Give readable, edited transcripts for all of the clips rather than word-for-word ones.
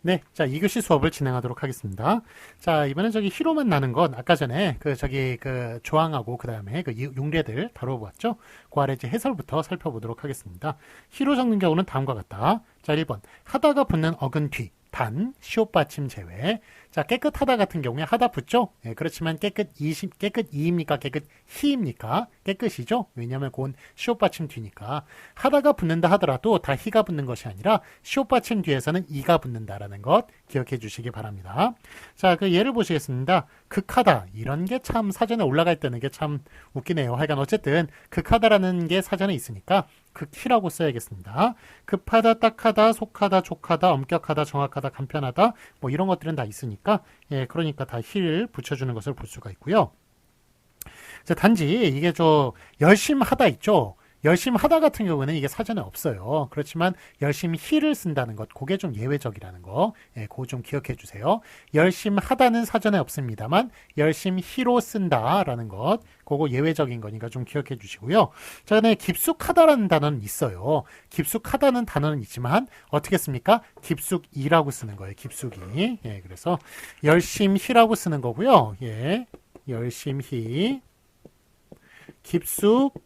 네, 자, 2교시 수업을 진행하도록 하겠습니다. 자, 이번엔 저기 희로만 나는 건 아까 전에 조항하고 그 다음에 그 용례들 다뤄보았죠? 그 아래 이제 해설부터 살펴보도록 하겠습니다. 희로 적는 경우는 다음과 같다. 자, 1번. 하다가 붙는 어근 뒤. 단, 시옷 받침 제외. 자, 깨끗하다 같은 경우에 하다 붙죠? 예, 그렇지만 깨끗이입니까? 깨끗히입니까? 깨끗이죠? 왜냐하면 그건 시옷 받침 뒤니까. 하다가 붙는다 하더라도 다 희가 붙는 것이 아니라 시옷 받침 뒤에서는 이가 붙는다라는 것 기억해 주시기 바랍니다. 자, 그 예를 보시겠습니다. 극하다. 이런 게 참 사전에 올라갈 때는 게 참 웃기네요. 하여간 어쨌든 극하다라는 게 사전에 있으니까 극히라고 써야겠습니다. 급하다, 딱하다, 속하다, 족하다, 엄격하다, 정확하다, 간편하다 뭐 이런 것들은 다 있으니까 그러니까 다 힐 붙여주는 것을 볼 수가 있고요. 자, 단지 이게 열심히 하다 있죠. 열심히 하다 같은 경우는 이게 사전에 없어요. 그렇지만 열심히 히를 쓴다는 것, 그게 좀 예외적이라는 거, 그거 좀 기억해 주세요. 열심히 하다는 사전에 없습니다만 열심히 히로 쓴다라는 것, 그거 예외적인 거니까 좀 기억해 주시고요. 자, 그다음에 깊숙하다라는 단어는 있어요. 깊숙하다는 단어는 있지만 어떻게 씁니까? 깊숙이라고 쓰는 거예요. 깊숙이. 그래서 열심히라고 쓰는 거고요. 열심히 깊숙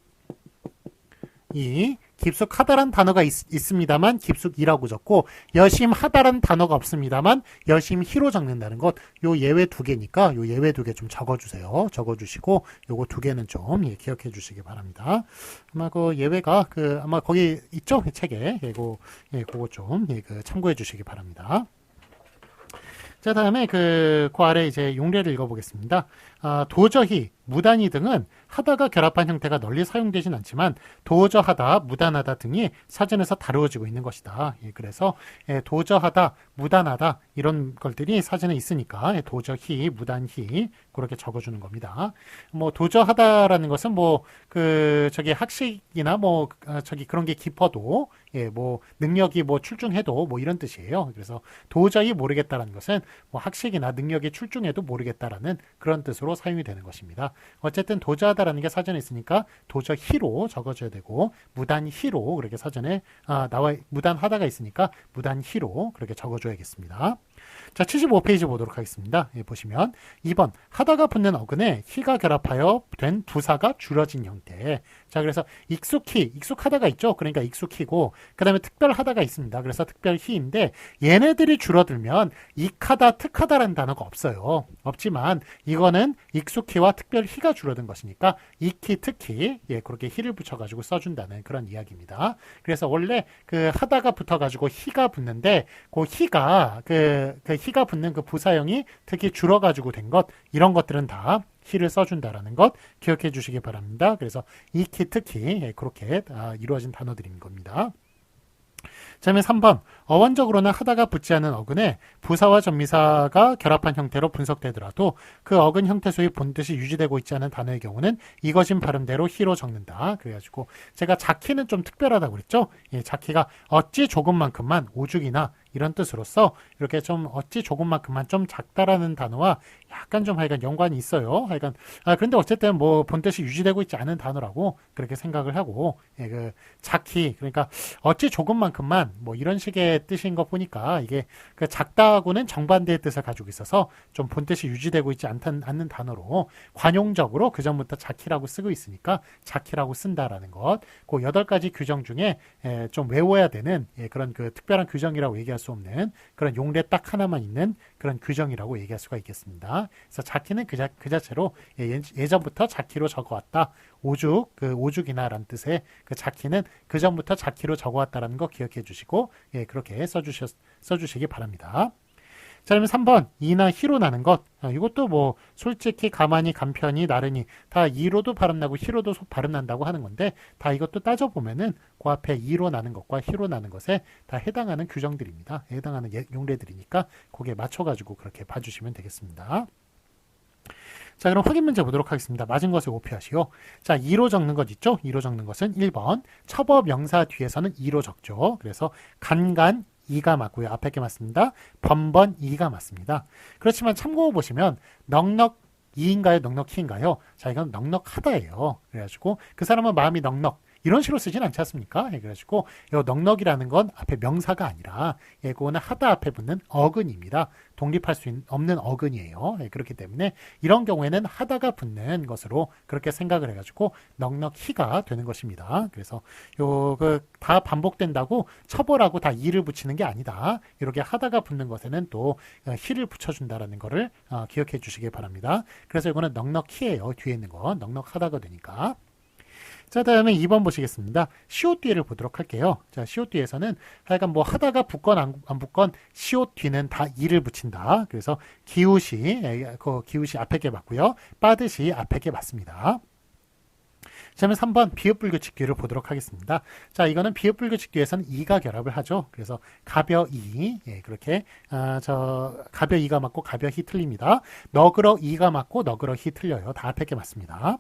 이 깊숙하다란 단어가 있습니다만 깊숙이라고 적고 여심하다란 단어가 없습니다만 여심히로 적는다는 것, 요 예외 두 개니까 요 예외 두 개 좀 적어주세요. 적어주시고 요거 두 개는 좀 기억해 주시기 바랍니다. 아마 그 예외가 아마 거기 있죠? 책에 그거 좀 참고해 주시기 바랍니다. 자, 다음에 그 아래 이제 용례를 읽어보겠습니다. 도저히, 무단히 등은 하다가 결합한 형태가 널리 사용되진 않지만 도저하다, 무단하다 등이 사전에서 다루어지고 있는 것이다. 그래서 도저하다, 무단하다 이런 것들이 사전에 있으니까 도저히, 무단히 그렇게 적어주는 겁니다. 뭐 도저하다라는 것은 학식이나 그런 게 깊어도 능력이 출중해도 이런 뜻이에요. 그래서 도저히 모르겠다라는 것은 학식이나 능력이 출중해도 모르겠다라는 그런 뜻으로 사용이 되는 것입니다. 어쨌든 도저하다라는 게 사전에 있으니까 도저히로 적어줘야 되고 무단히로 그렇게 사전에 무단하다가 있으니까 무단히로 그렇게 적어줘야겠습니다. 자, 75페이지 보도록 하겠습니다. 보시면 2번 하다가 붙는 어근에 히가 결합하여 된 부사가 줄어진 형태. 자, 그래서 익숙하다가 있죠. 그러니까 익숙히고 그 다음에 특별하다가 있습니다. 그래서 특별히인데 얘네들이 줄어들면 익하다, 특하다라는 단어가 없어요. 없지만 이거는 익숙히와 특별히가 줄어든 것이니까 익히, 특히 그렇게 히를 붙여가지고 써준다는 그런 이야기입니다. 그래서 원래 하다가 붙어가지고 히가 붙는데 그 히가 히가 붙는 그 부사형이 특히 줄어가지고 된 것, 이런 것들은 다 히를 써준다라는 것 기억해 주시기 바랍니다. 그래서 익히, 특히 그렇게 이루어진 단어들인 겁니다. 자, 그러면 3번 어원적으로는 하다가 붙지 않은 어근에 부사와 전미사가 결합한 형태로 분석되더라도 그 어근 형태소의 본뜻이 유지되고 있지 않은 단어의 경우는 이것인 발음대로 히로 적는다. 그래가지고 제가 자키는 좀 특별하다고 그랬죠. 자키가 어찌 조금만큼만, 오죽이나 이런 뜻으로서 이렇게 좀 어찌 조금만큼만 좀 작다라는 단어와 약간 좀 하여간 연관이 있어요. 하여간 그런데 어쨌든 본뜻이 유지되고 있지 않은 단어라고 그렇게 생각을 하고 자키, 그러니까 어찌 조금만큼만 이런 식의 뜻인 거 보니까 이게 작다하고는 정반대의 뜻을 가지고 있어서 좀 본뜻이 유지되고 있지 않는 단어로 관용적으로 그 전부터 자키라고 쓰고 있으니까 자키라고 쓴다라는 것, 그 8가지 규정 중에 좀 외워야 되는 그런 특별한 규정이라고 얘기할 수 없는 그런 용례 딱 하나만 있는 그런 규정이라고 얘기할 수가 있겠습니다. 그래서 자키는 그 자체로 예전부터 자키로 적어왔다. 오죽이나라는 뜻의 자키는 그 전부터 자키로 적어왔다라는 거 기억해 주시고 그렇게 써주시기 바랍니다. 자, 그러면 3번 이나 히로 나는 것, 이것도 솔직히 가만히 간편히 나르니 다 이로도 발음 나고 히로도 발음 난다고 하는 건데 다 이것도 따져보면은 그 앞에 이로 나는 것과 히로 나는 것에 다 해당하는 규정들입니다. 해당하는 용례들이니까 거기에 맞춰가지고 그렇게 봐주시면 되겠습니다. 자, 그럼 확인 문제 보도록 하겠습니다. 맞은 것을 오피하시오. 자, 2로 적는 것 있죠? 2로 적는 것은 1번 첩어 명사 뒤에서는 2로 적죠. 그래서 간간 2가 맞고요. 앞에 게 맞습니다. 번번 2가 맞습니다. 그렇지만 참고 보시면 넉넉 2인가요? 넉넉히인가요? 자, 이건 넉넉하다예요. 그래가지고 그 사람은 마음이 넉넉, 이런 식으로 쓰진 않지 않습니까? 예, 그래가지고 이 넉넉이라는 건 앞에 명사가 아니라 예, 그거는 하다 앞에 붙는 어근입니다. 독립할 수 없는 어근이에요. 예, 그렇기 때문에 이런 경우에는 하다가 붙는 것으로 그렇게 생각을 해가지고 넉넉히가 되는 것입니다. 그래서 다 반복된다고 처벌하고 다 이를 붙이는 게 아니다. 이렇게 하다가 붙는 것에는 또 히를 붙여준다라는 거를 기억해 주시기 바랍니다. 그래서 이거는 넉넉히예요. 뒤에 있는 거 넉넉하다가 되니까. 자, 다음에 2번 보시겠습니다. 시옷 뒤를 보도록 할게요. 자, 시옷 뒤에서는 하여간 뭐 하다가 붙건 안 붙건 시옷 뒤는 다 이를 붙인다. 그래서 기우시, 그 기우시 앞에 게 맞고요. 빠듯이 앞에 게 맞습니다. 자, 그러면 3번 비읍불규칙 뒤를 보도록 하겠습니다. 자, 이거는 비읍불규칙 뒤에서는 이가 결합을 하죠. 그래서 가벼이, 예, 그렇게 가벼이가 맞고 가벼히 틀립니다. 너그러 이가 맞고 너그러히 틀려요. 다 앞에 게 맞습니다. 자,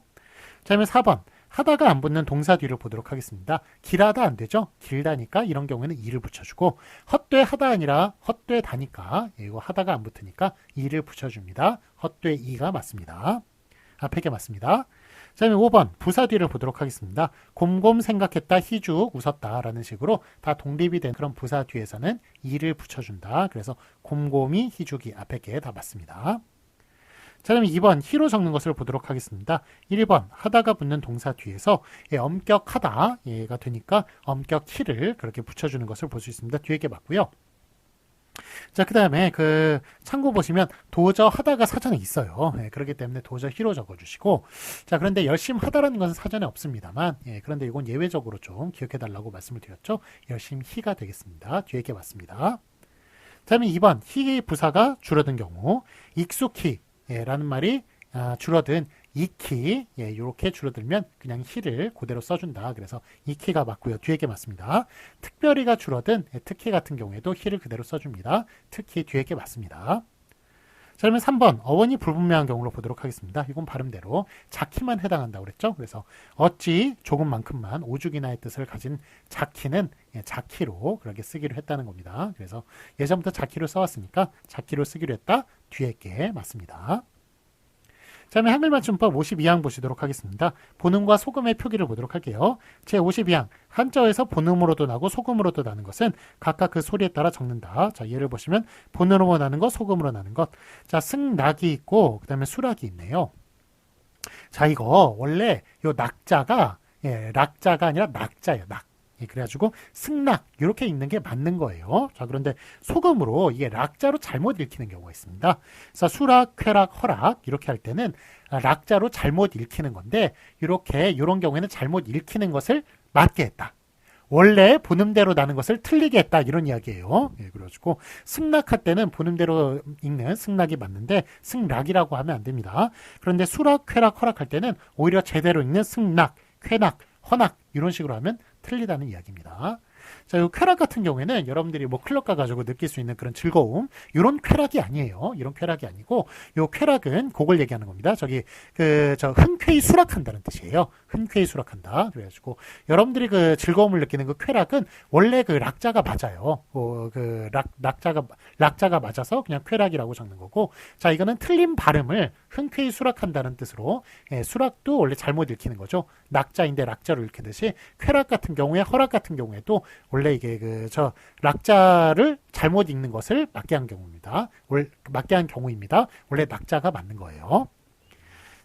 그러면 4번 하다가 안 붙는 동사 뒤를 보도록 하겠습니다. 길하다 안 되죠? 길다니까 이런 경우에는 이를 붙여주고 헛되하다 아니라 헛되다니까 이거 하다가 안 붙으니까 이를 붙여줍니다. 헛되이가 맞습니다. 앞에 게 맞습니다. 자, 그러면 5번 부사 뒤를 보도록 하겠습니다. 곰곰 생각했다, 희죽, 웃었다 라는 식으로 다 독립이 된 그런 부사 뒤에서는 이를 붙여준다. 그래서 곰곰이, 희죽이 앞에 게 다 맞습니다. 자, 그럼 2번 히로 적는 것을 보도록 하겠습니다. 1번 하다가 붙는 동사 뒤에서 엄격하다 가 되니까 엄격 히를 그렇게 붙여주는 것을 볼 수 있습니다. 뒤에 게 맞고요. 자, 그 다음에 참고 보시면 도저 하다가 사전에 있어요. 그렇기 때문에 도저 히로 적어주시고, 자, 그런데 열심 하다라는 것은 사전에 없습니다만, 그런데 이건 예외적으로 좀 기억해 달라고 말씀을 드렸죠. 열심 히가 되겠습니다. 뒤에 게 맞습니다. 자, 그러면 2번 히 부사가 줄어든 경우 익숙히 라는 말이 줄어든 익히 이렇게 줄어들면 그냥 히를 그대로 써준다. 그래서 익히가 맞고요. 뒤에 게 맞습니다. 특별히가 줄어든 특히 같은 경우에도 히를 그대로 써줍니다. 특히 뒤에 게 맞습니다. 자, 그러면 3번 어원이 불분명한 경우로 보도록 하겠습니다. 이건 발음대로 자키만 해당한다고 그랬죠. 그래서 어찌 조금만큼만 오죽이나의 뜻을 가진 자키는 자키로 그렇게 쓰기로 했다는 겁니다. 그래서 예전부터 자키로 써왔으니까 자키로 쓰기로 했다. 뒤에 게 맞습니다. 자, 그러면 한글맞춤법 52항 보시도록 하겠습니다. 본음과 소금의 표기를 보도록 할게요. 제 52항 한자어에서 본음으로도 나고 소금으로도 나는 것은 각각 그 소리에 따라 적는다. 자, 예를 보시면 본음으로 나는 것, 소금으로 나는 것. 자, 승낙이 있고 그 다음에 수락이 있네요. 자, 이거 원래 요 낙자가 락자가 아니라 낙자예요. 낙. 그래가지고 승낙 이렇게 읽는 게 맞는 거예요. 자, 그런데 소금으로 이게 락자로 잘못 읽히는 경우가 있습니다. 그래서 수락, 쾌락, 허락 이렇게 할 때는 락자로 잘못 읽히는 건데 이런 경우에는 잘못 읽히는 것을 맞게 했다. 원래 본음대로 나는 것을 틀리게 했다 이런 이야기예요. 그래가지고 승낙할 때는 본음대로 읽는 승낙이 맞는데 승락이라고 하면 안 됩니다. 그런데 수락, 쾌락, 허락할 때는 오히려 제대로 읽는 승낙, 쾌낙, 허낙 이런 식으로 하면 틀리다는 이야기입니다. 자, 이 쾌락 같은 경우에는 여러분들이 뭐 클럽 가가지고 느낄 수 있는 그런 즐거움, 이런 쾌락이 아니에요. 이런 쾌락이 아니고, 요 쾌락은 그걸 얘기하는 겁니다. 흔쾌히 수락한다는 뜻이에요. 흔쾌히 수락한다. 그래가지고 여러분들이 그 즐거움을 느끼는 그 쾌락은 원래 그 락자가 맞아요. 락자가 맞아서 그냥 쾌락이라고 적는 거고, 자, 이거는 틀린 발음을 흔쾌히 수락한다는 뜻으로, 수락도 원래 잘못 읽히는 거죠. 낙자인데 락자로 읽히듯이 쾌락 같은 경우에 허락 같은 경우에도 원래 이게 락자를 잘못 읽는 것을 맞게 한 경우입니다. 맞게 한 경우입니다. 원래 낙자가 맞는 거예요.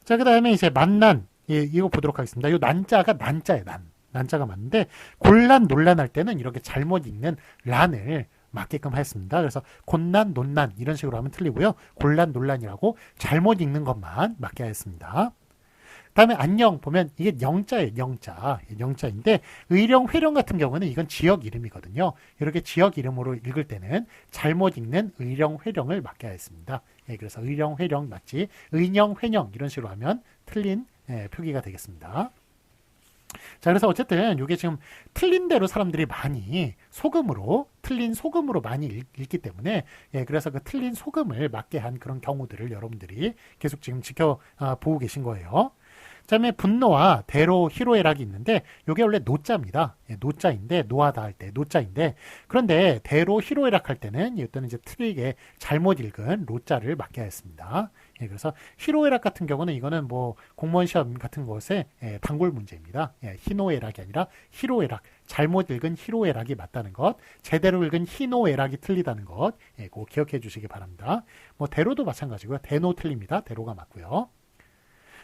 자, 그 다음에 이제 만난 이거 보도록 하겠습니다. 이 난자가 난자예요. 난자가 맞는데 곤란 논란할 때는 이렇게 잘못 읽는 란을 맞게끔 하였습니다. 그래서 곤란 논란 이런 식으로 하면 틀리고요. 곤란 논란이라고 잘못 읽는 것만 맞게 하였습니다. 다음에 안녕 보면 이게 영자예요. 영자인데 의령, 회령 같은 경우는 이건 지역 이름이거든요. 이렇게 지역 이름으로 읽을 때는 잘못 읽는 의령, 회령을 맞게 하였습니다. 그래서 의령, 회령 맞지 의령, 회령 이런 식으로 하면 틀린 표기가 되겠습니다. 자, 그래서 어쨌든 이게 지금 틀린 대로 사람들이 많이 틀린 소금으로 많이 읽기 때문에 그래서 그 틀린 소금을 맞게 한 그런 경우들을 여러분들이 계속 지금 지켜보고 계신 거예요. 그다음에 분노와 대로, 희로애락이 있는데 이게 원래 노자입니다. 노자인데 노하다 할 때 노자인데 그런데 대로, 희로애락 할 때는 이때는 이제 틀리게 잘못 읽은 로자를 맞게 하였습니다. 예, 그래서 희로애락 같은 경우는 이거는 뭐 공무원 시험 같은 것에 단골 문제입니다. 예, 희노애락이 아니라 희로애락. 잘못 읽은 희로애락이 맞다는 것, 제대로 읽은 희노애락이 틀리다는 것, 예, 그거 기억해 주시기 바랍니다. 뭐 대로도 마찬가지고요. 대노 틀립니다. 대로가 맞고요.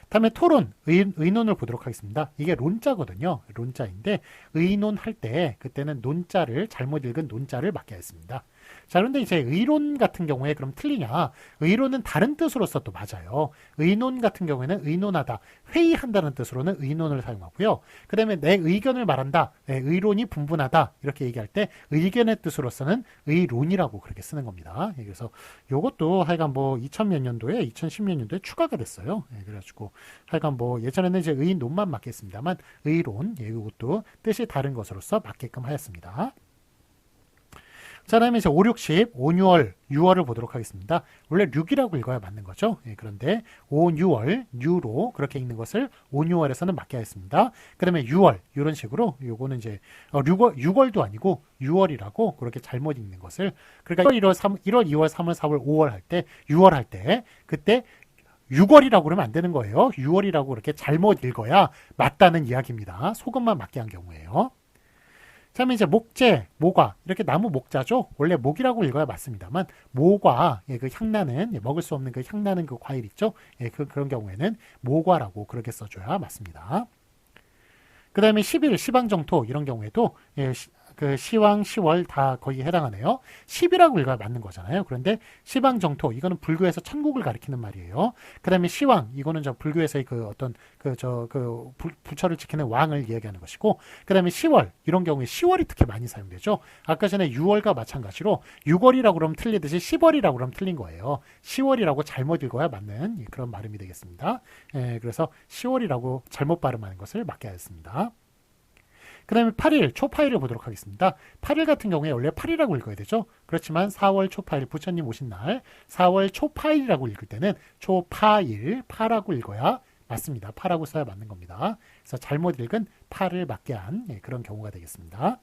다음에 토론, 의논을 보도록 하겠습니다. 이게 론자거든요. 론자인데 의논할 때 그때는 논자를 잘못 읽은 논자를 맞게 했습니다. 자, 그런데 이제 의론 같은 경우에 그럼 틀리냐? 의론은 다른 뜻으로서 또 맞아요. 의논 같은 경우에는 의논하다, 회의한다는 뜻으로는 의논을 사용하고요. 그 다음에 내 의견을 말한다, 의론이 분분하다 이렇게 얘기할 때 의견의 뜻으로서는 의론이라고 그렇게 쓰는 겁니다. 그래서 이것도 하여간 뭐 2000몇 년도에 2010몇 년도에 추가가 됐어요. 그래가지고 하여간 뭐 예전에는 이제 의논만 맞겠습니다만 의론, 이것도 뜻이 다른 것으로서 맞게끔 하였습니다. 자, 다음에 이제 5, 6, 10, 5, 6월, 6월을 보도록 하겠습니다. 원래 6이라고 읽어야 맞는 거죠. 그런데 5, 6월, 뉴로 그렇게 읽는 것을 5, 6월에서는 맞게 하였습니다. 그 다음에 6월, 이런 식으로 요거는 이제 6월도 아니고 6월이라고 그렇게 잘못 읽는 것을, 그러니까 1월, 2월, 3월, 4월, 5월 할 때, 6월 할 때 그때 6월이라고 그러면 안 되는 거예요. 6월이라고 그렇게 잘못 읽어야 맞다는 이야기입니다. 소금만 맞게 한 경우에요. 자, 그러면 이제 목재, 모과, 이렇게 나무 목자죠. 원래 목이라고 읽어야 맞습니다만 모과, 그 향나는, 먹을 수 없는 그 향나는 그 과일 있죠. 그런 경우에는 모과라고 그렇게 써줘야 맞습니다. 그 다음에 10일, 시방정토 이런 경우에도 그 시왕, 시월 다 거의 해당하네요. 10이라고 읽어야 맞는 거잖아요. 그런데 시방정토 이거는 불교에서 천국을 가리키는 말이에요. 그 다음에 시왕 이거는 저 불교에서의 그 어떤 부처를 지키는 왕을 이야기하는 것이고, 그 다음에 시월 이런 경우에 시월이 특히 많이 사용되죠. 아까 전에 6월과 마찬가지로 6월이라고 그러면 틀리듯이 10월이라고 그러면 틀린 거예요. 10월이라고 잘못 읽어야 맞는 그런 발음이 되겠습니다. 그래서 10월이라고 잘못 발음하는 것을 막게 하였습니다. 그 다음에 8일, 초파일을 보도록 하겠습니다. 8일 같은 경우에 원래 8이라고 읽어야 되죠. 그렇지만 4월 초파일, 부처님 오신 날 4월 초파일이라고 읽을 때는 초파일, 파라고 읽어야 맞습니다. 파라고 써야 맞는 겁니다. 그래서 잘못 읽은 파를 맞게 한 그런 경우가 되겠습니다.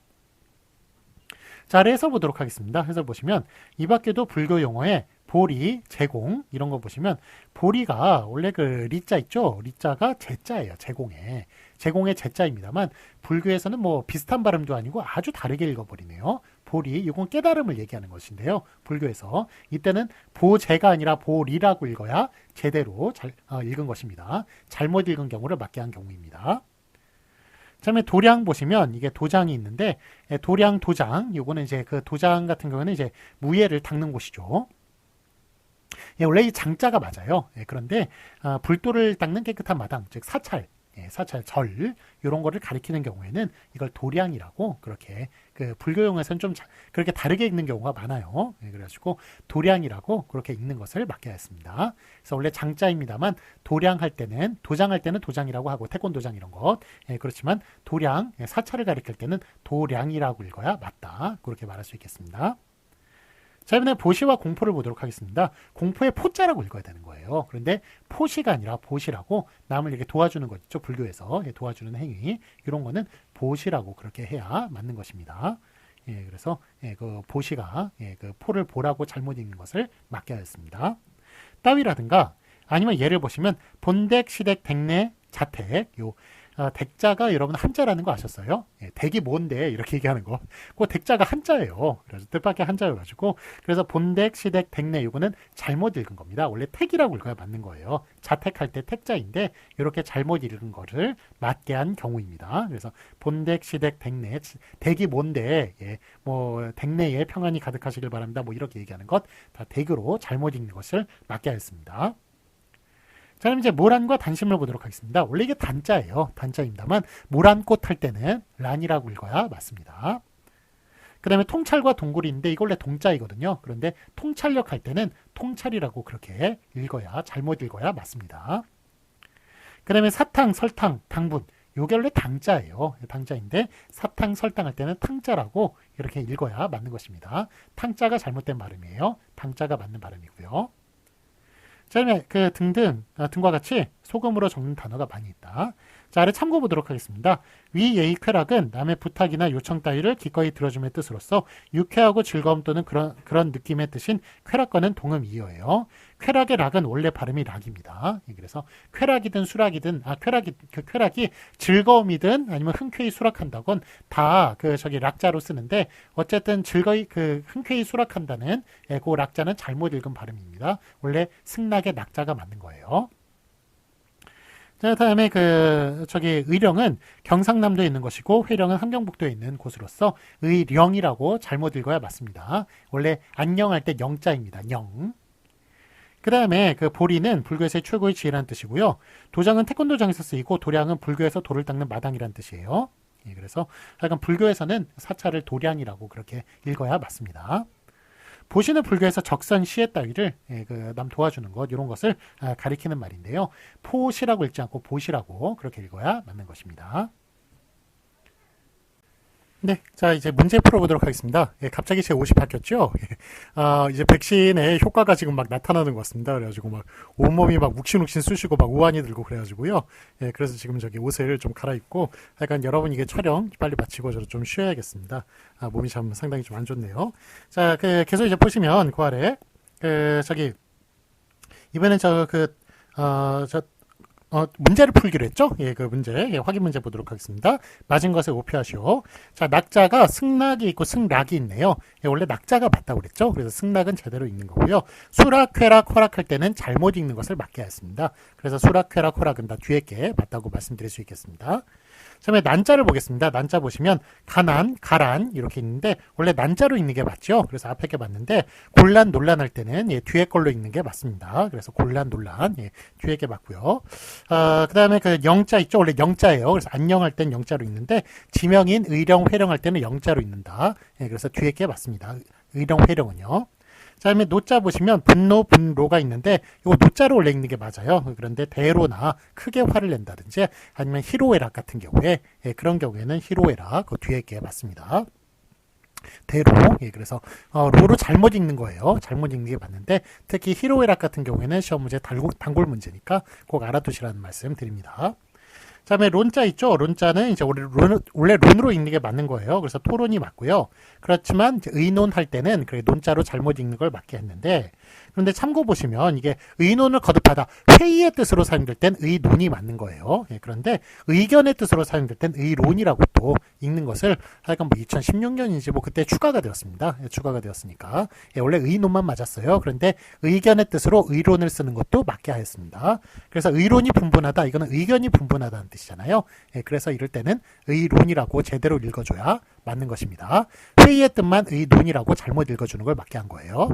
자, 아래에서 보도록 하겠습니다. 해설 보시면 이 밖에도 불교 용어에 보리, 제공 이런 거 보시면 보리가 원래 그 리자 있죠? 리자가 제자예요. 제공의 제자입니다만 불교에서는 뭐 비슷한 발음도 아니고 아주 다르게 읽어버리네요. 보리, 이건 깨달음을 얘기하는 것인데요. 불교에서 이때는 보제가 아니라 보리라고 읽어야 제대로 잘 읽은 것입니다. 잘못 읽은 경우를 맞게 한 경우입니다. 그다음에 도량 보시면 이게 도장이 있는데 도량, 도장 요거는 이제 그 도장 같은 경우는 이제 무예를 닦는 곳이죠. 원래 이 장자가 맞아요. 그런데 불도를 닦는 깨끗한 마당, 즉 사찰, 사찰, 이런 거를 가리키는 경우에는 이걸 도량이라고 그렇게 그 불교용에서는 좀 그렇게 다르게 읽는 경우가 많아요. 그래가지고 도량이라고 그렇게 읽는 것을 맞게 했습니다. 그래서 원래 장자입니다만 도량할 때는 도장할 때는 도장이라고 하고 태권도장 이런 것, 그렇지만 도량, 사찰을 가리킬 때는 도량이라고 읽어야 맞다. 그렇게 말할 수 있겠습니다. 자, 이번에 보시와 공포를 보도록 하겠습니다. 공포의 포자라고 읽어야 되는 거예요. 그런데 포시가 아니라 보시라고 남을 이렇게 도와주는 것 있죠. 불교에서 도와주는 행위 이런 거는 보시라고 그렇게 해야 맞는 것입니다. 그래서 그 보시가 그 포를 보라고 잘못 읽는 것을 맞게 하였습니다. 따위라든가 아니면 예를 보시면 본댁, 시댁, 댁내, 자택 댁자가 여러분 한자라는 거 아셨어요? 댁이 뭔데 이렇게 얘기하는 거. 그 댁자가 한자예요. 그래서 뜻밖의 한자여가지고 그래서 본댁, 시댁, 댁내 이거는 잘못 읽은 겁니다. 원래 택이라고 읽어야 맞는 거예요. 자택할 때 택자인데 이렇게 잘못 읽은 거를 맞게 한 경우입니다. 그래서 본댁, 시댁, 댁내, 댁이 뭔데 뭐 댁내에 평안이 가득하시길 바랍니다. 뭐 이렇게 얘기하는 것 다 댁으로 잘못 읽는 것을 맞게 하였습니다. 자, 그럼 이제 모란과 단심을 보도록 하겠습니다. 원래 이게 단자예요. 단자입니다만 모란꽃 할 때는 란이라고 읽어야 맞습니다. 그 다음에 통찰과 동굴인데 이거 원래 동자이거든요. 그런데 통찰력 할 때는 통찰이라고 그렇게 읽어야 잘못 읽어야 맞습니다. 그 다음에 사탕, 설탕, 당분 요게 원래 당자예요. 당자인데 사탕, 설탕 할 때는 탕자라고 이렇게 읽어야 맞는 것입니다. 탕자가 잘못된 발음이에요. 당자가 맞는 발음이고요. 자, 그러면 그 등과 같이 소금으로 적는 단어가 많이 있다. 자, 아래 참고 보도록 하겠습니다. 위 예의 쾌락은 남의 부탁이나 요청 따위를 기꺼이 들어줌의 뜻으로서 유쾌하고 즐거움 또는 그런 느낌의 뜻인 쾌락과는 동음이어예요. 쾌락의 락은 원래 발음이 락입니다. 그래서 쾌락이든 수락이든 쾌락이 즐거움이든 아니면 흔쾌히 수락한다건 다 락자로 쓰는데 어쨌든 즐거이 흔쾌히 수락한다는 그 락자는 잘못 읽은 발음입니다. 원래 승낙의 낙자가 맞는 거예요. 자, 다음에 의령은 경상남도에 있는 것이고 회령은 함경북도에 있는 곳으로서 의령이라고 잘못 읽어야 맞습니다. 원래 안녕할 때 영자입니다. 영. 그 다음에 보리는 불교에서의 최고의 지혜라는 뜻이고요. 도장은 태권도장에서 쓰이고 도량은 불교에서 돌을 닦는 마당이라는 뜻이에요. 그래서 약간 불교에서는 사찰을 도량이라고 그렇게 읽어야 맞습니다. 보시는 불교에서 적선 시에 따위를 남 도와주는 것 이런 것을 가리키는 말인데요. 포시라고 읽지 않고 보시라고 그렇게 읽어야 맞는 것입니다. 네, 자 이제 문제 풀어보도록 하겠습니다. 갑자기 제 옷이 바뀌었죠. 이제 백신의 효과가 지금 막 나타나는 것 같습니다. 그래가지고 막 온몸이 막 욱신욱신 쑤시고 막 우환이 들고 그래가지고요. 그래서 지금 저기 옷을 좀 갈아입고 약간 여러분 이게 촬영 빨리 마치고 저도 좀 쉬어야겠습니다. 몸이 참 상당히 좀 안 좋네요. 자, 계속 이제 보시면 그 아래 이번엔 문제를 풀기로 했죠? 그 문제, 확인 문제 보도록 하겠습니다. 맞은 것에 오표하시오. 자, 낙자가 승낙이 있고 승락이 있네요. 원래 낙자가 맞다고 그랬죠? 그래서 승낙은 제대로 읽는 거고요. 수락, 쾌락, 허락할 때는 잘못 읽는 것을 맞게 했습니다. 그래서 수락, 쾌락, 허락은 다 뒤에 게 맞다고 말씀드릴 수 있겠습니다. 처음에 난자를 보겠습니다. 난자 보시면 가난, 가란 이렇게 있는데 원래 난자로 읽는 게 맞죠. 그래서 앞에 게 맞는데 곤란, 논란할 때는 뒤에 걸로 읽는 게 맞습니다. 그래서 곤란, 논란 뒤에 게 맞고요. 그 다음에 영자 있죠. 원래 영자예요. 그래서 안녕할 땐 영자로 읽는데 지명인 의령, 회령할 때는 영자로 읽는다. 그래서 뒤에 게 맞습니다. 의령, 회령은요. 자, 다음에 노자 보시면 분노, 분로가 있는데 이거 노자로 원래 읽는 게 맞아요. 그런데 대로나 크게 화를 낸다든지 아니면 희로애락 같은 경우에 그런 경우에는 희로애락 그 뒤에 게 맞습니다. 대로 그래서 로로 잘못 읽는 거예요. 잘못 읽는 게 맞는데 특히 희로애락 같은 경우에는 시험 문제 단골 문제니까 꼭 알아두시라는 말씀 드립니다. 그 다음에 론자 있죠. 론자는 이제 원래 론으로 읽는 게 맞는 거예요. 그래서 토론이 맞고요. 그렇지만 이제 의논할 때는 논자로 잘못 읽는 걸 맞게 했는데 그런데 참고 보시면 이게 의논을 거듭하다 회의의 뜻으로 사용될 땐 의논이 맞는 거예요. 그런데 의견의 뜻으로 사용될 땐 의론이라고 또 읽는 것을 하여간 2016년인지 그때 추가가 되었습니다. 추가가 되었으니까 원래 의논만 맞았어요. 그런데 의견의 뜻으로 의론을 쓰는 것도 맞게 하였습니다. 그래서 의론이 분분하다 이거는 의견이 분분하다는 뜻이잖아요. 그래서 이럴 때는 의론이라고 제대로 읽어줘야 맞는 것입니다. 회의의 뜻만 의논이라고 잘못 읽어주는 걸 맞게 한 거예요.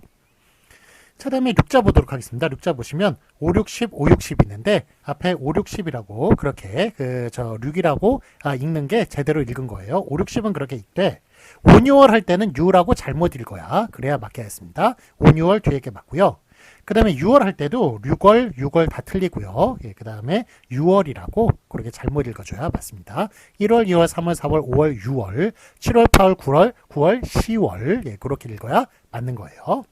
자, 다음에 6자 보도록 하겠습니다. 6자 보시면 5, 60, 5, 60 있는데 앞에 5, 60이라고 그렇게 6이라고 읽는 게 제대로 읽은 거예요. 5, 60은 그렇게 읽되 5, 6월 할 때는 U라고 잘못 읽어야 그래야 맞게 했습니다. 5, 6월 뒤에 게 맞고요. 그 다음에 6월 할 때도 6월 다 틀리고요. 그 다음에 6월이라고 그렇게 잘못 읽어줘야 맞습니다. 1월, 2월, 3월, 4월, 5월, 6월, 7월, 8월, 9월, 10월 그렇게 읽어야 맞는 거예요.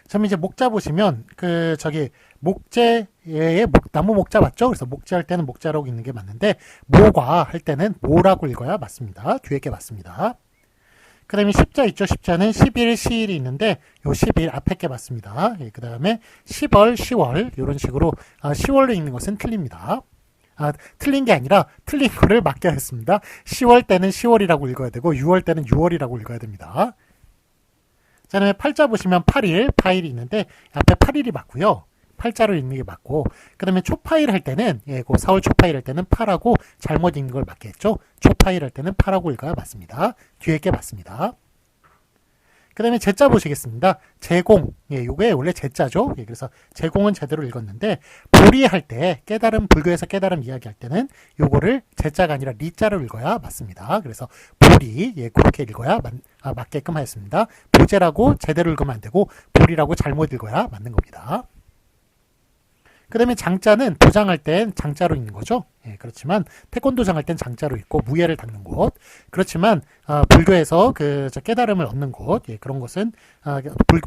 그럼 이제 목자 보시면 목재의 나무 목자 맞죠? 그래서 목재할 때는 목자라고 읽는 게 맞는데 모과 할 때는 모라고 읽어야 맞습니다. 뒤에 게 맞습니다. 그 다음에 십자 있죠? 십자는 10일, 시일이 있는데 요 10일 앞에 게 맞습니다. 그 다음에 10월, 10월 이런 식으로 10월로 읽는 것은 틀립니다. 틀린 게 아니라 틀린 거를 맞게 했습니다. 10월 때는 10월이라고 읽어야 되고 6월 때는 6월이라고 읽어야 됩니다. 자, 다음에 팔자 보시면 8일, 파일이 있는데 앞에 8일이 맞고요. 팔자로 읽는 게 맞고 그 다음에 초파일 할 때는 4월 초파일 할 때는 8하고 잘못 읽는 걸 맞게 했죠. 초파일 할 때는 8하고 읽어야 맞습니다. 뒤에 게 맞습니다. 그 다음에 제자 보시겠습니다. 제공, 요게 원래 제자죠. 그래서 제공은 제대로 읽었는데 보리할 때 불교에서 깨달음 이야기할 때는 요거를 제자가 아니라 리자로 읽어야 맞습니다. 그래서 보리, 그렇게 읽어야 맞게끔 하였습니다. 보제라고 제대로 읽으면 안 되고 보리라고 잘못 읽어야 맞는 겁니다. 그 다음에 장자는 도장할 땐 장자로 있는 거죠. 예, 그렇지만 태권도장 할 땐 장자로 있고 무예를 닦는 곳. 그렇지만 불교에서 저 깨달음을 얻는 곳, 예, 그런 곳은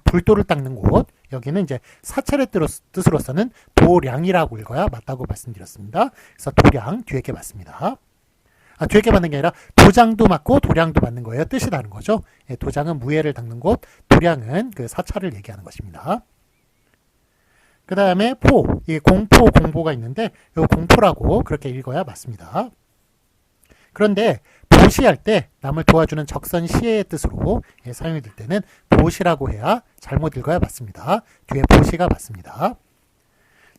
불도를 닦는 곳. 여기는 이제 사찰의 뜻으로서는 도량이라고 읽어야 맞다고 말씀드렸습니다. 그래서 도량 뒤에 게 맞습니다. 뒤에 게 맞는 게 아니라 도장도 맞고 도량도 맞는 거예요. 뜻이 다른 거죠. 예, 도장은 무예를 닦는 곳, 도량은 그 사찰을 얘기하는 것입니다. 그 다음에 이 공포, 공보가 있는데 이 공포라고 그렇게 읽어야 맞습니다. 그런데 보시할 때 남을 도와주는 적선 시의 뜻으로 사용이 될 때는 보시라고 해야 잘못 읽어야 맞습니다. 뒤에 보시가 맞습니다.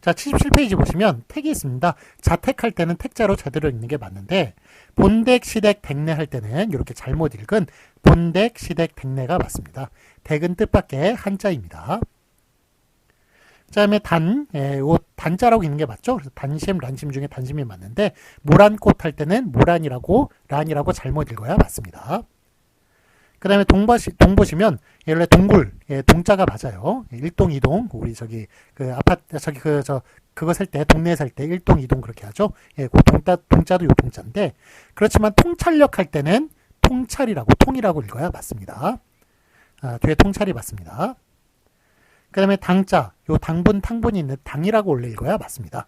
자, 77페이지 보시면 택이 있습니다. 자택할 때는 택자로 제대로 읽는 게 맞는데 본댁, 시댁, 댁내 할 때는 이렇게 잘못 읽은 본댁, 시댁, 댁내가 맞습니다. 댁은 뜻밖의 한자입니다. 그 다음에 단자라고 있는 게 맞죠? 그래서 단심, 란심 중에 단심이 맞는데 모란꽃 할 때는 모란이라고 란이라고 잘못 읽어야 맞습니다. 그 다음에 동 보시면 원래 동굴, 동자가 맞아요. 1동, 2동, 우리 그거 살 때, 동네 살 때 1동, 2동 그렇게 하죠. 그 동자도 요 동자인데 그렇지만 통찰력 할 때는 통이라고 읽어야 맞습니다. 뒤에 통찰이 맞습니다. 그 다음에 당자, 요 당분, 탕분이 있는 당이라고 원래 읽어야 맞습니다.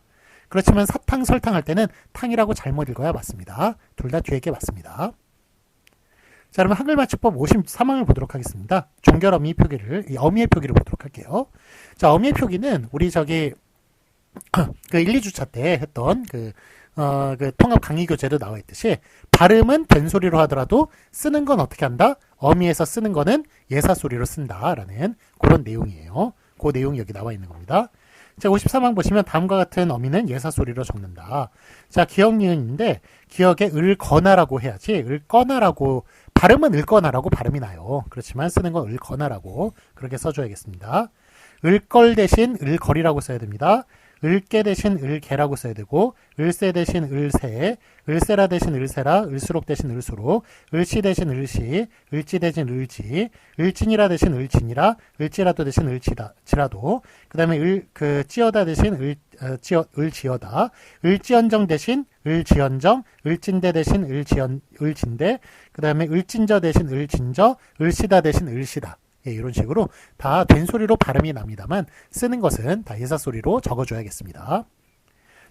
그렇지만 사탕, 설탕 할 때는 탕이라고 잘못 읽어야 맞습니다. 둘 다 뒤에 게 맞습니다. 자, 그러면 한글 맞춤법 53항을 보도록 하겠습니다. 종결 어미의 표기를 보도록 할게요. 자, 어미의 표기는 우리 그 1, 2주차 때 했던 그 통합 강의 교재도 나와 있듯이 발음은 된소리로 하더라도 쓰는 건 어떻게 한다? 어미에서 쓰는 거는 예사소리로 쓴다라는 그런 내용이에요. 그 내용이 여기 나와 있는 겁니다. 자, 53항 보시면 다음과 같은 어미는 예사소리로 적는다. 자, 기역, 니은인데 기역에 을거나라고 해야지 을거나라고 발음은 을거나라고 발음이 나요. 그렇지만 쓰는 건 을거나라고 그렇게 써줘야겠습니다. 을걸 대신 을거리라고 써야 됩니다. 을개 대신 을개라고 써야 되고 을세 대신 을세, 을세라 대신 을세라, 을수록 대신 을수록, 을시 대신 을시, 을지 대신 을지, 을진이라 대신 을진이라, 을지라도 대신 을지라도, 그 다음에 찌어다 대신 을지어다, 을지언정 대신 을지언정, 을진대 대신 을진대, 그 다음에 을진저 대신 을진저, 을시다 대신 을시다. 예, 이런 식으로 다 된소리로 발음이 납니다만 쓰는 것은 다 예사소리로 적어줘야겠습니다.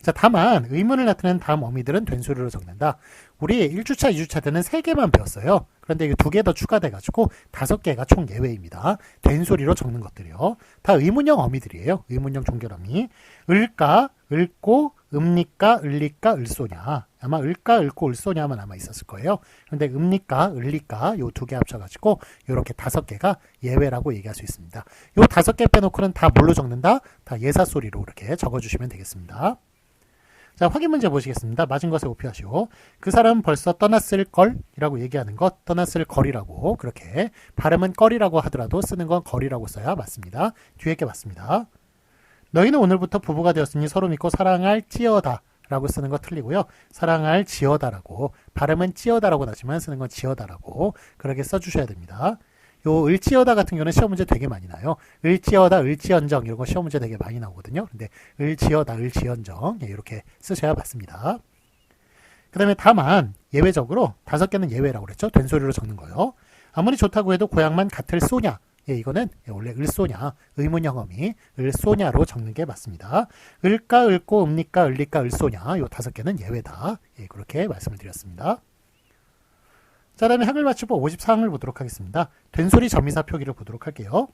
자, 다만 의문을 나타내는 다음 어미들은 된소리로 적는다. 우리 1주차, 2주차 때는 3개만 배웠어요. 그런데 2개 더 추가돼가지고 5개가 총 예외입니다. 된소리로 적는 것들이요. 다 의문형 어미들이에요. 의문형 종결 어미. 을까, 을고, 읍니까, 을리까, 을소냐. 아마 을까, 을고, 을소냐만 아마 있었을 거예요. 그런데 읍니까, 을리까 요 2개 합쳐가지고 이렇게 5개가 예외라고 얘기할 수 있습니다. 요 5개 빼놓고는 다 뭘로 적는다? 다 예사소리로 이렇게 적어주시면 되겠습니다. 자, 확인 문제 보시겠습니다. 맞은 것에 오피하시오. 그 사람은 벌써 떠났을 걸이라고 얘기하는 것, 떠났을 걸이라고 그렇게 발음은 걸이라고 하더라도 쓰는 건 걸이라고 써야 맞습니다. 뒤에 게 맞습니다. 너희는 오늘부터 부부가 되었으니 서로 믿고 사랑할 찌어다 라고 쓰는 거 틀리고요. 사랑할 지어다라고 발음은 찌어다라고 나지만 쓰는 건 지어다라고 그렇게 써주셔야 됩니다. 요 을지어다 같은 경우는 시험 문제 되게 많이 나요. 을지어다, 을지언정 이런 거 시험 문제 되게 많이 나오거든요. 근데 을지어다, 을지언정 이렇게 쓰셔야 맞습니다. 그 다음에 다만 예외적으로 5개는 예외라고 그랬죠. 된소리로 적는 거요. 아무리 좋다고 해도 고향만 같을 소냐. 예, 이거는 원래 을소냐, 의문형 어미, 을소냐로 적는 게 맞습니다. 을까, 을고, 읍니까, 을리까, 을소냐 요 5개는 예외다. 예, 그렇게 말씀을 드렸습니다. 자, 다음에 한글 맞춤법 54항을 보도록 하겠습니다. 된소리 전미사 표기를 보도록 할게요.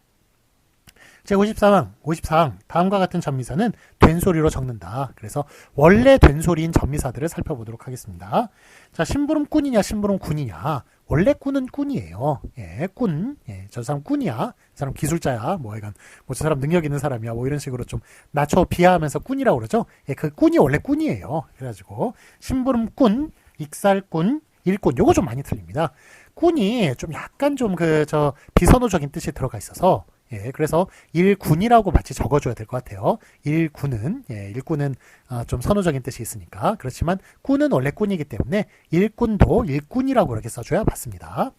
제54항 다음과 같은 전미사는 된소리로 적는다. 그래서 원래 된소리인 전미사들을 살펴보도록 하겠습니다. 자, 심부름꾼이냐 심부름군이냐. 원래 꾼은 꾼이에요. 예, 꾼. 예, 저 사람 꾼이야. 저 사람 기술자야. 저 사람 능력 있는 사람이야. 이런 식으로 좀 낮춰 비하하면서 꾼이라고 그러죠. 예, 그 꾼이 원래 꾼이에요. 그래가지고 심부름꾼, 익살꾼, 일꾼 요거 좀 많이 틀립니다. 꾼이 좀 약간 좀 비선호적인 뜻이 들어가 있어서 예, 그래서 일군이라고 마치 적어줘야 될 것 같아요. 일군은 좀 선호적인 뜻이 있으니까. 그렇지만 꾼은 원래 꾼이기 때문에 일꾼도 일꾼이라고 그렇게 써줘야 맞습니다.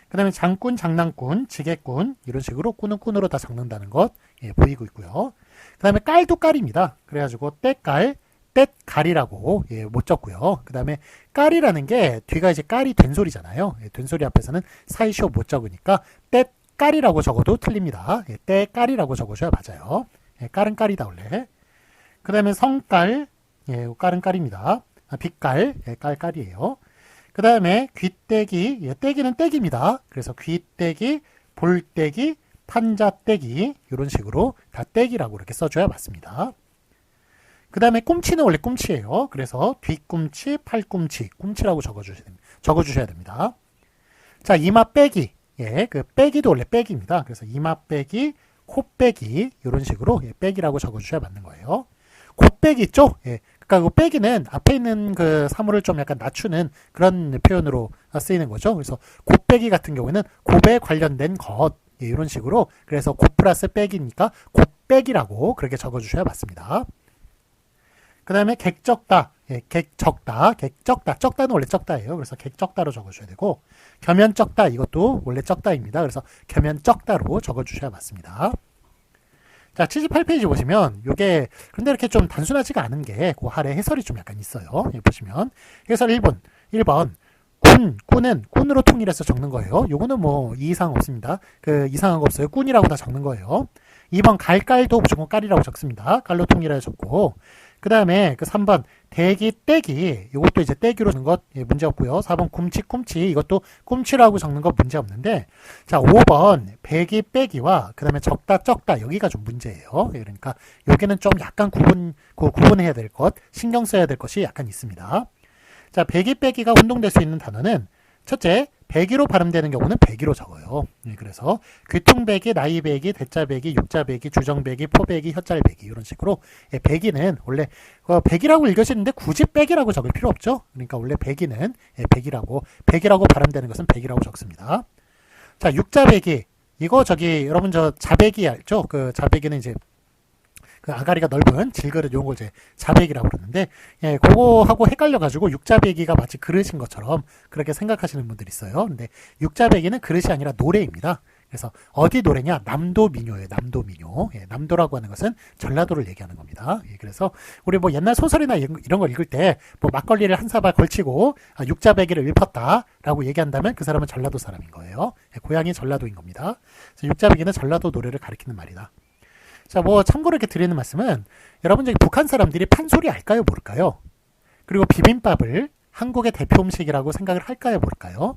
그 다음에 장꾼, 장난꾼, 지게꾼 이런 식으로 꾼은 꾼으로 다 적는다는 것 보이고 있고요. 그 다음에 깔도 깔입니다. 그래가지고 때깔, 떼갈이라고 예, 못 적고요. 그 다음에 깔이라는 게 뒤가 이제 깔이 된소리잖아요. 예, 된소리 앞에서는 사이쇼 못 적으니까 떼깔이라고 적어도 틀립니다. 예, 떼깔이라고 적어줘야 맞아요. 예, 깔은 깔이다 원래. 그 다음에 성깔, 예, 깔은 깔입니다. 빗깔, 예, 깔이에요. 그 다음에 귀떼기, 예, 떼기는 떼기입니다. 그래서 귀떼기, 볼떼기, 판자떼기 이런 식으로 다 떼기라고 이렇게 써줘야 맞습니다. 그 다음에 꿈치는 원래 꿈치예요. 그래서 뒤꿈치, 팔꿈치, 꿈치라고 적어주셔야 됩니다. 자, 이마 빼기. 예, 그 빼기도 원래 빼기입니다. 그래서 이마 빼기, 코 빼기, 이런 식으로 예, 빼기라고 적어주셔야 맞는 거예요. 코 빼기 있죠? 예. 그러니까 그 빼기는 앞에 있는 그 사물을 좀 약간 낮추는 그런 표현으로 쓰이는 거죠. 그래서 코 빼기 같은 경우에는 곱에 관련된 것. 예, 이런 식으로. 그래서 곱 플러스 빼기니까 곱 빼기라고 그렇게 적어주셔야 맞습니다. 그 다음에 객적다, 예, 객적다, 적다는 원래 적다예요. 그래서 객적다로 적어주셔야 되고, 겸연적다, 이것도 원래 적다입니다. 그래서 겸연적다로 적어주셔야 맞습니다. 자, 78페이지 보시면, 요게, 근데 이렇게 좀 단순하지가 않은 게, 그 아래 해설이 좀 약간 있어요. 예, 보시면, 해설 1번, 꾼은 꾼으로 통일해서 적는 거예요. 요거는 뭐, 이상 없습니다. 이상한 거 없어요. 꾼이라고 다 적는 거예요. 2번, 깔도 무조건 깔이라고 적습니다. 깔로 통일해서 적고, 그 다음에 그 3번 대기 떼기 이것도 이제 떼기로 적는 것 예, 문제 없고요. 4번 꿈치 이것도 꿈치라고 적는 것 문제 없는데 자 5번 배기 빼기와 그 다음에 적다 쩍다 여기가 좀 문제예요. 예, 그러니까 여기는 좀 약간 구분해야 될 것 신경 써야 될 것이 약간 있습니다. 자 배기 빼기가 혼동될 수 있는 단어는 첫째 배기로 발음되는 경우는 배기로 적어요. 예, 그래서 귀퉁배기, 나이배기, 대자배기, 육자배기, 주정배기, 포배기, 혀짤배기 이런 식으로 예, 배기는 원래 배기라고 읽으시는데 굳이 빼기라고 적을 필요 없죠. 그러니까 원래 배기는 예, 배기라고 발음되는 것은 배기라고 적습니다. 자 육자배기 이거 여러분 저 자배기 알죠? 그 자배기는 이제 그 아가리가 넓은 질그릇 이런 걸 이제 자배기라고 그러는데 예, 그거하고 헷갈려가지고 육자배기가 마치 그릇인 것처럼 그렇게 생각하시는 분들이 있어요. 근데 육자배기는 그릇이 아니라 노래입니다. 그래서 어디 노래냐? 남도 민요예요. 남도 민요. 예, 남도라고 하는 것은 전라도를 얘기하는 겁니다. 예, 그래서 우리 뭐 옛날 소설이나 이런 걸 읽을 때 뭐 막걸리를 한 사발 걸치고 육자배기를 읊었다라고 얘기한다면 그 사람은 전라도 사람인 거예요. 예, 고향이 전라도인 겁니다. 그래서 육자배기는 전라도 노래를 가리키는 말이다. 자, 뭐 참고로 이렇게 드리는 말씀은 여러분 저기 북한 사람들이 판소리 알까요, 모를까요? 그리고 비빔밥을 한국의 대표 음식이라고 생각을 할까요, 모를까요?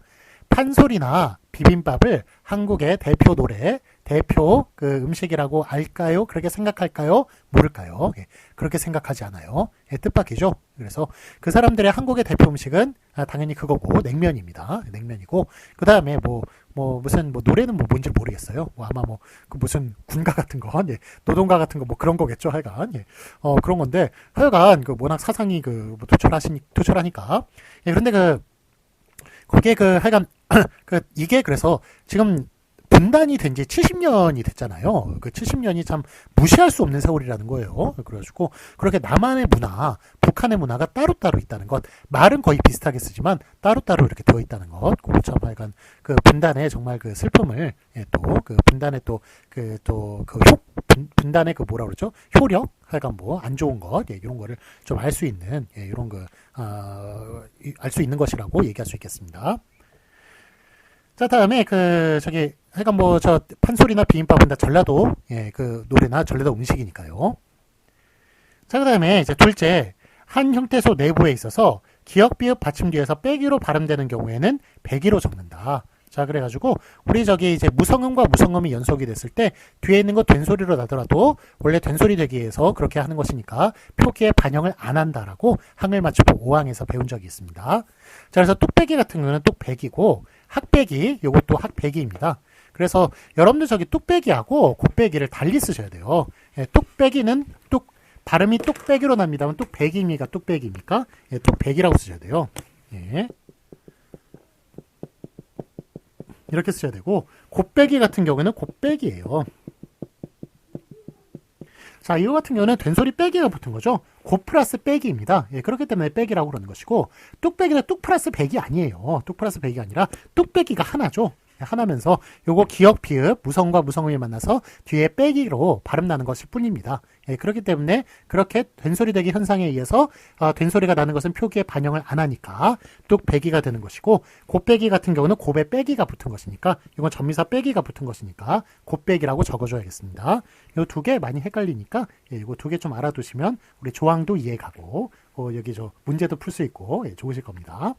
판소리나 비빔밥을 한국의 대표 노래, 대표 그 음식이라고 알까요? 그렇게 생각할까요? 모를까요? 예, 그렇게 생각하지 않아요. 예, 뜻밖이죠. 그래서 그 사람들의 한국의 대표 음식은 당연히 그거고 냉면입니다. 냉면이고 그 다음에 무슨 노래는 뭔지 모르겠어요. 아마 그 무슨 군가 같은 거, 예, 노동가 같은 거 그런 거겠죠. 하여간 예, 그런 건데 하여간 그 워낙 사상이 투철하니까 예, 그런데 거기에 하여간 이게 그래서 지금 분단이 된 지 70년이 됐잖아요. 그 70년이 참 무시할 수 없는 세월이라는 거예요. 그래가지고 그렇게 남한의 문화, 북한의 문화가 따로따로 있다는 것, 말은 거의 비슷하게 쓰지만 따로따로 이렇게 되어 있다는 것, 참 하여간 그 분단의 정말 그 슬픔을 예, 또 그 분단의 분단의 그 뭐라 그러죠? 효력, 하여간 안 좋은 것, 예, 이런 거를 좀 알 수 있는 예, 이런 알 수 있는 것이라고 얘기할 수 있겠습니다. 자, 다음에 하여간 판소리나 비빔밥은 다 전라도, 예, 그 노래나 전라도 음식이니까요. 자, 그 다음에 이제 둘째, 한 형태소 내부에 있어서 기역, 비읍, 받침 뒤에서 빼기로 발음되는 경우에는 배기로 적는다. 자, 그래가지고, 우리 이제 무성음과 무성음이 연속이 됐을 때, 뒤에 있는 거 된소리로 나더라도, 원래 된소리 되기 위해서 그렇게 하는 것이니까, 표기에 반영을 안 한다라고 항을 맞추고 5항에서 배운 적이 있습니다. 자, 그래서 뚝배기 같은 경우는 뚝배기고, 학배기, 요것도 학배기입니다. 그래서 여러분들 뚝배기하고 곱배기를 달리 쓰셔야 돼요. 예, 뚝배기는 발음이 뚝배기로 납니다만 뚝배기입니까? 뚝배기입니까? 예, 뚝배기라고 쓰셔야 돼요. 예. 이렇게 쓰셔야 되고 곱배기 같은 경우에는 곱배기예요. 자, 이거 같은 경우는 된소리 빼기가 붙은 거죠. 곱 플러스 빼기입니다. 예, 그렇기 때문에 빼기라고 그러는 것이고 뚝배기는 뚝 플러스 백이 아니에요. 뚝 플러스 백이 아니라 뚝배기가 하나죠. 하나면서 요거 기역, 비읍, 무성과 무성음이 만나서 뒤에 빼기로 발음 나는 것일 뿐입니다. 그렇기 때문에 그렇게 된소리대기 현상에 의해서 된소리가 나는 것은 표기에 반영을 안 하니까 뚝 빼기가 되는 것이고, 곱빼기 같은 경우는 곱에 빼기가 붙은 것이니까 이건 전미사 빼기가 붙은 것이니까 곱빼기라고 적어줘야겠습니다. 요 두 개 많이 헷갈리니까 이거 두 개 좀 알아두시면 우리 조항도 이해가고 여기 저 문제도 풀 수 있고 좋으실 겁니다.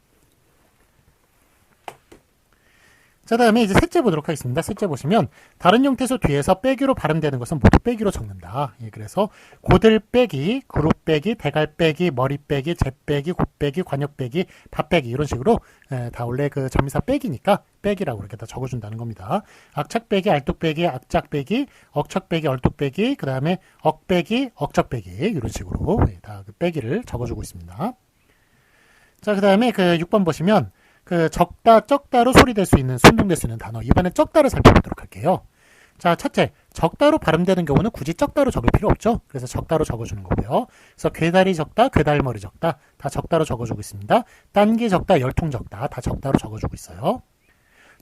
자, 다음에 이제 셋째 보도록 하겠습니다. 셋째 보시면 다른 형태소 뒤에서 빼기로 발음되는 것은 모두 빼기로 적는다. 그래서 고들 빼기, 그룹 빼기, 대갈 빼기, 머리 빼기, 재 빼기, 곱 빼기, 관역 빼기, 밥 빼기 이런 식으로 다 원래 그 전미사 빼기니까 빼기라고 이렇게 다 적어준다는 겁니다. 악착 빼기, 알뚝 빼기, 악작 빼기, 억척 빼기, 얼뚝 빼기, 그 다음에 억 빼기, 억적 빼기 이런 식으로 다 그 빼기를 적어주고 있습니다. 자, 그 다음에 그 6번 보시면 그 적다, 적다로 소리될 수 있는, 순동될 수 있는 단어. 이번에 적다를 살펴보도록 할게요. 자, 첫째, 적다로 발음되는 경우는 굳이 적다로 적을 필요 없죠. 그래서 적다로 적어주는 거고요. 그래서 괴다리 적다, 괴달머리 적다 다 적다로 적어주고 있습니다. 딴기 적다, 열통 적다 다 적다로 적어주고 있어요.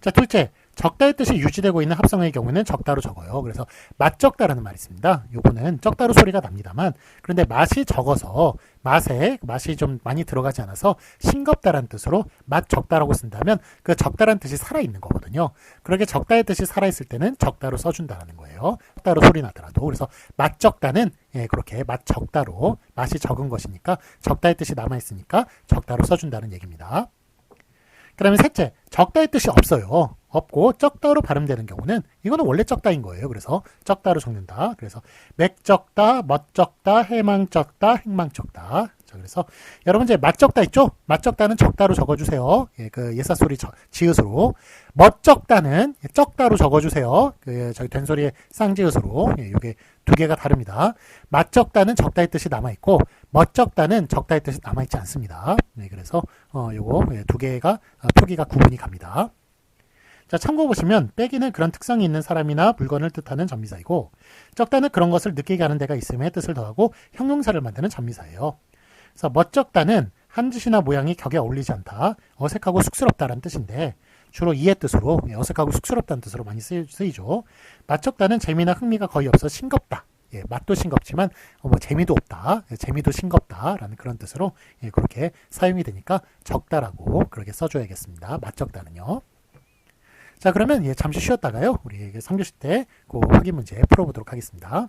자, 둘째, 적다의 뜻이 유지되고 있는 합성어의 경우는 적다로 적어요. 그래서 맛적다라는 말이 있습니다. 요거는 적다로 소리가 납니다만, 그런데 맛이 적어서 맛이 좀 많이 들어가지 않아서 싱겁다라는 뜻으로 맛적다라고 쓴다면 그 적다라는 뜻이 살아있는 거거든요. 그렇게 적다의 뜻이 살아있을 때는 적다로 써준다는 거예요. 적다로 소리 나더라도. 그래서 맛적다는 그렇게 맛적다로, 맛이 적은 것이니까 적다의 뜻이 남아있으니까 적다로 써준다는 얘기입니다. 그 다음에 셋째, 적다의 뜻이 없어요. 없고 적다로 발음되는 경우는 이거는 원래 적다인 거예요. 그래서 적다로 적는다. 그래서 맥적다, 멋적다, 해망적다, 행망적다. 자, 그래서 여러분 이제 맛적다 있죠? 맛적다는 적다로 적어주세요. 그 예사소리 지읒으로. 멋적다는 적다로 적어주세요. 저기 된소리의 쌍지읒으로. 이게 두 개가 다릅니다. 맛적다는 적다의 뜻이 남아있고 멋적다는 적다의 뜻이 남아있지 않습니다. 그래서 요거 두 개가 표기가 구분이 갑니다. 자, 참고 보시면 빼기는 그런 특성이 있는 사람이나 물건을 뜻하는 전미사이고, 적다는 그런 것을 느끼게 하는 데가 있음에 뜻을 더하고 형용사를 만드는 전미사예요. 그래서 멋적다는 한 짓이나 모양이 격에 어울리지 않다, 어색하고 쑥스럽다라는 뜻인데 주로 이의 뜻으로 어색하고 쑥스럽다는 뜻으로 많이 쓰이죠. 맛적다는 재미나 흥미가 거의 없어 싱겁다. 맛도 싱겁지만 재미도 없다, 재미도 싱겁다라는 그런 뜻으로 그렇게 사용이 되니까 적다라고 그렇게 써줘야겠습니다. 맛적다는요. 자, 그러면 잠시 쉬었다가요 우리 3교시 때 그 확인 문제 풀어보도록 하겠습니다.